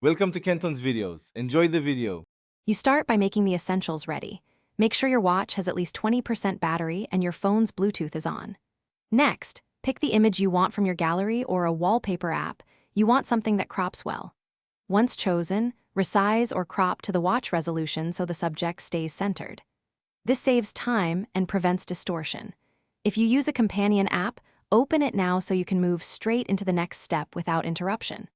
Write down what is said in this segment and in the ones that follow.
Welcome to Kenton's videos. Enjoy the video. You start by making the essentials ready. Make sure your watch has at least 20% battery and your phone's Bluetooth is on. Next, pick the image you want from your gallery or a wallpaper app. You want something that crops well. Once chosen, resize or crop to the watch resolution so the subject stays centered. This saves time and prevents distortion. If you use a companion app, open it now so you can move straight into the next step without interruption.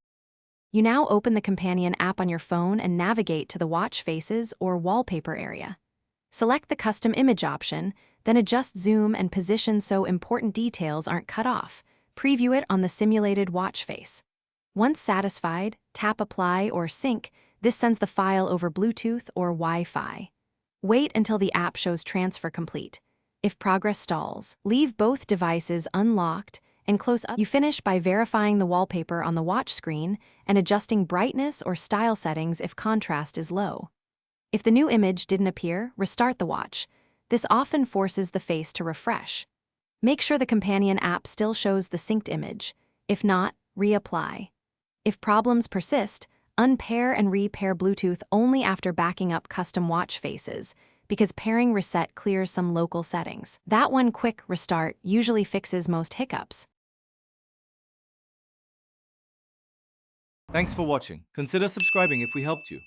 You now open the companion app on your phone and navigate to the watch faces or wallpaper area. Select the custom image option, then adjust zoom and position so important details aren't cut off. Preview it on the simulated watch face. Once satisfied, tap Apply or Sync. This sends the file over Bluetooth or Wi-Fi. Wait until the app shows transfer complete. If progress stalls, leave both devices unlocked and close up. You finish by verifying the wallpaper on the watch screen and adjusting brightness or style settings if contrast is low. If the new image didn't appear, restart the watch. This often forces the face to refresh. Make sure the companion app still shows the synced image. If not, reapply. If problems persist, unpair and repair Bluetooth only after backing up custom watch faces, because pairing reset clears some local settings. That one quick restart usually fixes most hiccups. Thanks for watching. Consider subscribing if we helped you.